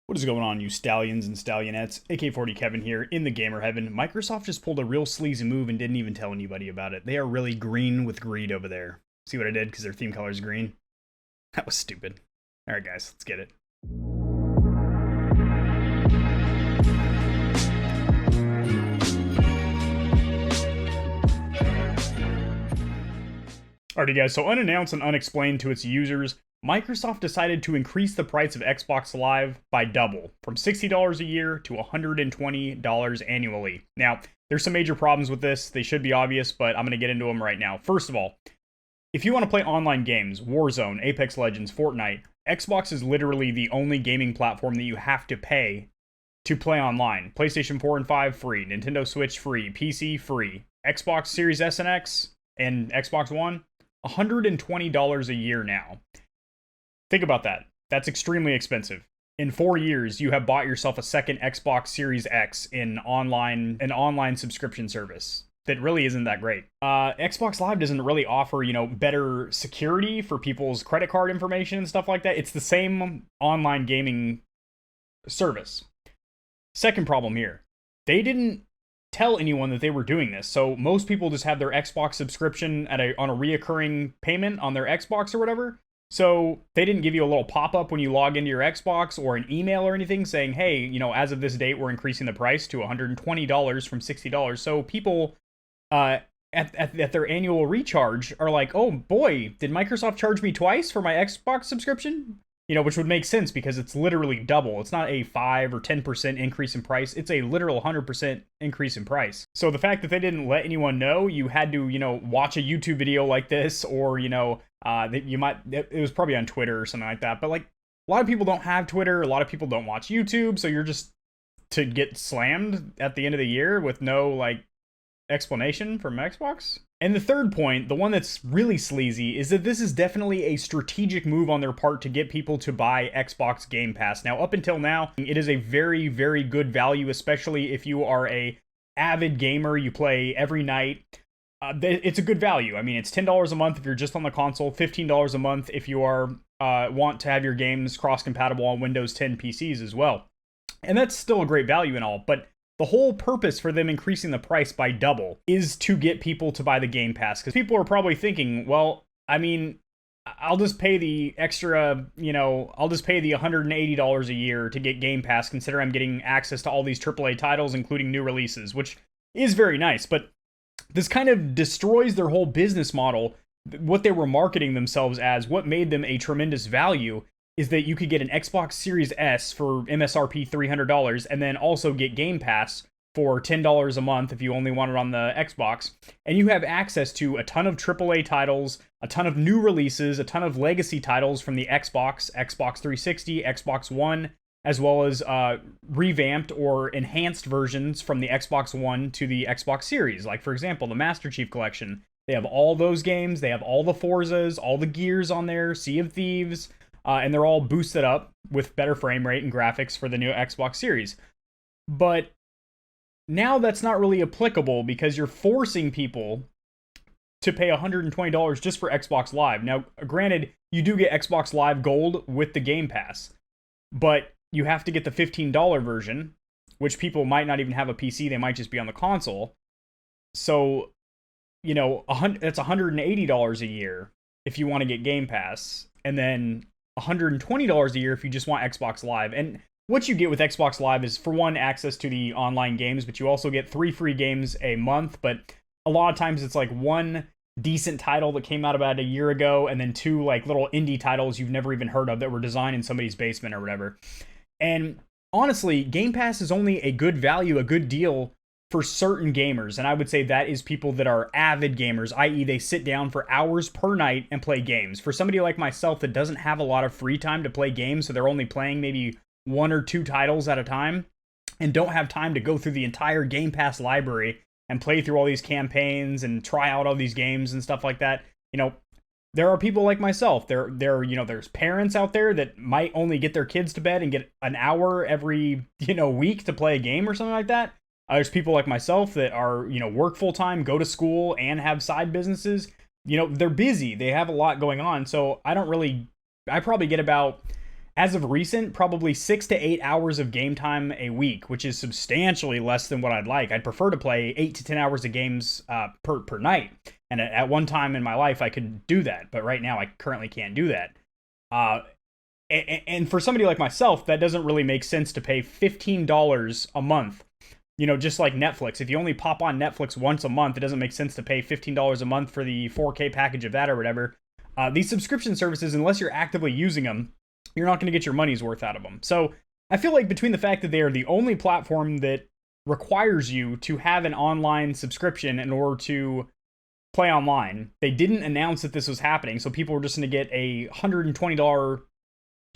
What is going on, you stallions and stallionettes? AK-40 Kevin here in the gamer heaven. Microsoft just pulled a real sleazy move and didn't even tell anybody about it. They are really green with greed over there. See what I did? Because their theme color is green. That was stupid. Alright guys, let's get it. Alrighty guys, so unannounced and unexplained to its users, Microsoft decided to increase the price of Xbox Live by double, from $60 a year to $120 annually. Now, there's some major problems with this. They should be obvious, but I'm going to get into them right now. First of all, if you want to play online games, Warzone, Apex Legends, Fortnite, Xbox is literally the only gaming platform that you have to pay to play online. PlayStation 4 and 5 free, Nintendo Switch free, PC free, Xbox Series S and X and Xbox One, $120 a year now. Think about that. That's extremely expensive. In 4 years, you have bought yourself a second Xbox Series X in an online subscription service that really isn't that great. Xbox Live doesn't really offer, better security for people's credit card information and stuff like that. It's the same online gaming service. Second problem here. They didn't tell anyone that they were doing this. So most people just have their Xbox subscription on a reoccurring payment on their Xbox or whatever. So they didn't give you a little pop-up when you log into your Xbox or an email or anything saying, hey, as of this date, we're increasing the price to $120 from $60. So people at their annual recharge are like, oh boy, did Microsoft charge me twice for my Xbox subscription? Which would make sense because it's literally double. It's not a 5 or 10% increase in price. It's a literal 100% increase in price. So the fact that they didn't let anyone know, you had to, watch a YouTube video like this, or, it was probably on Twitter or something like that. But like, a lot of people don't have Twitter. A lot of people don't watch YouTube. So you're just to get slammed at the end of the year with no explanation from Xbox. And the third point, the one that's really sleazy, is that this is definitely a strategic move on their part to get people to buy Xbox Game Pass. Now, up until now, it is a very, very good value, especially if you are a avid gamer, you play every night. It's a good value. I mean, it's $10 a month if you're just on the console, $15 a month if you are want to have your games cross-compatible on Windows 10 PCs as well. And that's still a great value and all, but the whole purpose for them increasing the price by double is to get people to buy the Game Pass. Because people are probably thinking, well, I mean, I'll just pay the extra, I'll just pay the $180 a year to get Game Pass, consider I'm getting access to all these AAA titles, including new releases, which is very nice. But this kind of destroys their whole business model. What they were marketing themselves as, what made them a tremendous value, is that you could get an Xbox Series S for MSRP $300 and then also get Game Pass for $10 a month if you only want it on the Xbox. And you have access to a ton of AAA titles, a ton of new releases, a ton of legacy titles from the Xbox, Xbox 360, Xbox One, as well as revamped or enhanced versions from the Xbox One to the Xbox Series. Like, for example, the Master Chief Collection. They have all those games. They have all the Forzas, all the Gears on there, Sea of Thieves, and they're all boosted up with better frame rate and graphics for the new Xbox Series. But now that's not really applicable because you're forcing people to pay $120 just for Xbox Live. Now, granted, you do get Xbox Live Gold with the Game Pass, but you have to get the $15 version, which people might not even have a PC. They might just be on the console. So, it's $180 a year if you want to get Game Pass, and then $120 a year if you just want Xbox Live. And what you get with Xbox Live is, for one, access to the online games, but you also get 3 free games a month. But a lot of times it's like one decent title that came out about a year ago, and then 2 little indie titles you've never even heard of that were designed in somebody's basement or whatever. And honestly, Game Pass is only a good value, a good deal for certain gamers, and I would say that is people that are avid gamers, i.e. they sit down for hours per night and play games. For somebody like myself that doesn't have a lot of free time to play games, so they're only playing maybe 1 or 2 titles at a time, and don't have time to go through the entire Game Pass library and play through all these campaigns and try out all these games and stuff like that, there are people like myself. There's parents out there that might only get their kids to bed and get an hour every, week to play a game or something like that. There's people like myself that are, work full-time, go to school, and have side businesses. They're busy. They have a lot going on. So I probably get about as of recent, probably 6 to 8 hours of game time a week, which is substantially less than what I'd like. I'd prefer to play 8 to 10 hours of games per night. And at one time in my life, I could do that. But right now, I currently can't do that. And for somebody like myself, that doesn't really make sense to pay $15 a month. You know, just like Netflix. If you only pop on Netflix once a month, it doesn't make sense to pay $15 a month for the 4K package of that or whatever. These subscription services, unless you're actively using them, you're not going to get your money's worth out of them. So I feel like between the fact that they are the only platform that requires you to have an online subscription in order to play online, they didn't announce that this was happening. So people were just going to get a $120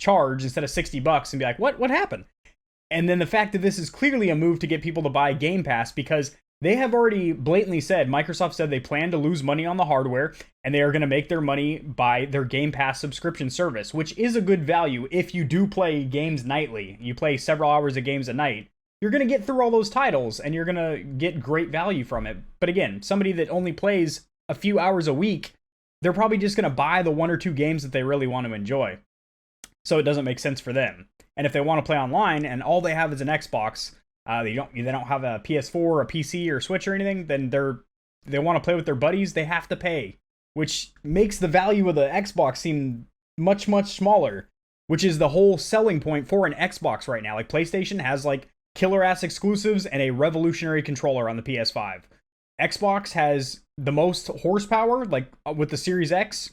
charge instead of $60 and be like, what happened? And then the fact that this is clearly a move to get people to buy Game Pass, because they have already blatantly said, Microsoft said they plan to lose money on the hardware, and they are going to make their money by their Game Pass subscription service, which is a good value if you do play games nightly. You play several hours of games a night. You're going to get through all those titles, and you're going to get great value from it. But again, somebody that only plays a few hours a week, they're probably just going to buy the 1 or 2 games that they really want to enjoy. So it doesn't make sense for them. And if they want to play online and all they have is an Xbox, they don't have a PS4 or a PC or a Switch or anything, then they want to play with their buddies, they have to pay, which makes the value of the Xbox seem much, much smaller, which is the whole selling point for an Xbox right now. Like PlayStation has like killer ass exclusives and a revolutionary controller on the PS5. Xbox has the most horsepower, like with the Series X,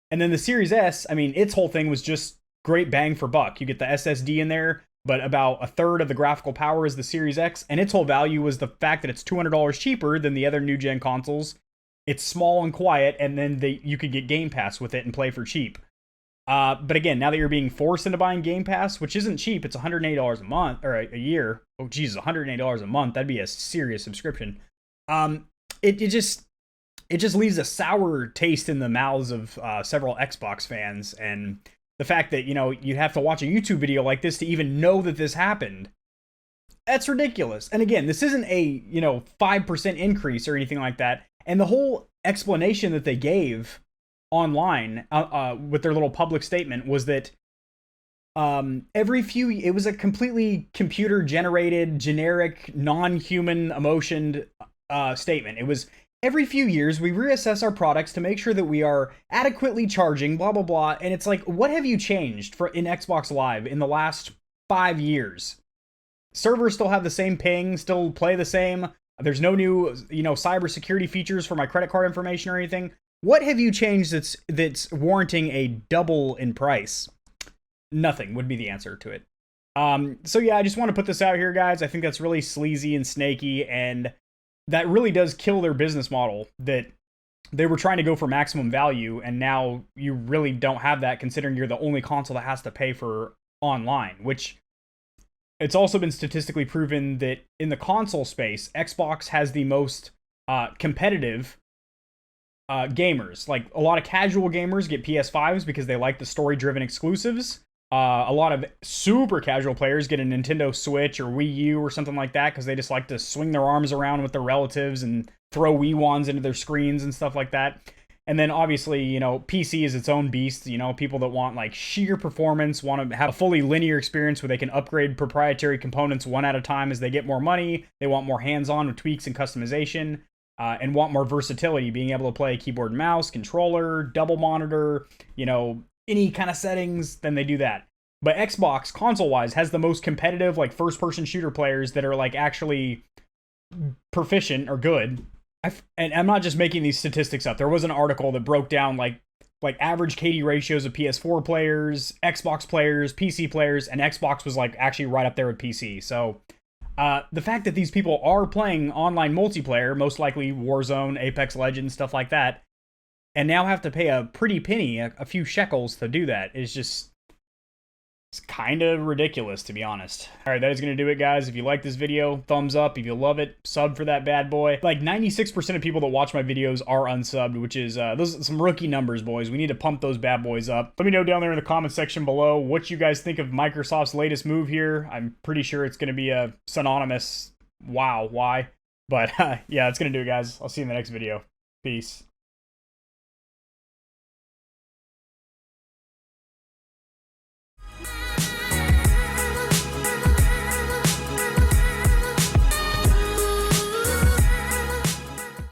and then the Series S, I mean, its whole thing was just great bang for buck. You get the SSD in there, but about a third of the graphical power is the Series X, and its whole value was the fact that it's $200 cheaper than the other new gen consoles. It's small and quiet, and then you could get Game Pass with it and play for cheap. But again, now that you're being forced into buying Game Pass, which isn't cheap, it's $180 a month, or a year. Oh, Jesus, $180 a month. That'd be a serious subscription. It just leaves a sour taste in the mouths of several Xbox fans, and the fact that, you know, you'd have to watch a YouTube video like this to even know that this happened. That's ridiculous. And again, this isn't a, 5% increase or anything like that. And the whole explanation that they gave online with their little public statement was that it was a completely computer generated, generic, non-human emotioned statement. It was, every few years, we reassess our products to make sure that we are adequately charging, blah, blah, blah. And it's like, what have you changed in Xbox Live in the last 5 years? Servers still have the same ping, still play the same. There's no new, cybersecurity features for my credit card information or anything. What have you changed that's warranting a double in price? Nothing would be the answer to it. So yeah, I just want to put this out here, guys. I think that's really sleazy and snaky, and that really does kill their business model, that they were trying to go for maximum value, and now you really don't have that, considering you're the only console that has to pay for online, which it's also been statistically proven that in the console space, Xbox has the most competitive gamers. Like, a lot of casual gamers get PS5s because they like the story-driven exclusives. A lot of super casual players get a Nintendo Switch or Wii U or something like that because they just like to swing their arms around with their relatives and throw Wii wands into their screens and stuff like that. And then obviously, PC is its own beast. People that want like sheer performance, want to have a fully linear experience where they can upgrade proprietary components one at a time as they get more money. They want more hands-on with tweaks and customization, and want more versatility, being able to play keyboard and mouse, controller, double monitor, any kind of settings, then they do that. But Xbox, console-wise, has the most competitive, like, first-person shooter players that are, like, actually proficient or good. And I'm not just making these statistics up. There was an article that broke down, like average KD ratios of PS4 players, Xbox players, PC players, and Xbox was, like, actually right up there with PC. So, the fact that these people are playing online multiplayer, most likely Warzone, Apex Legends, stuff like that, and now have to pay a pretty penny, a few shekels to do that, is just, it's kind of ridiculous, to be honest. Alright, that is going to do it, guys. If you like this video, thumbs up. If you love it, sub for that bad boy. Like, 96% of people that watch my videos are unsubbed, which is, those are some rookie numbers, boys. We need to pump those bad boys up. Let me know down there in the comment section below what you guys think of Microsoft's latest move here. I'm pretty sure it's going to be a synonymous wow, why? But, yeah, that's going to do it, guys. I'll see you in the next video. Peace.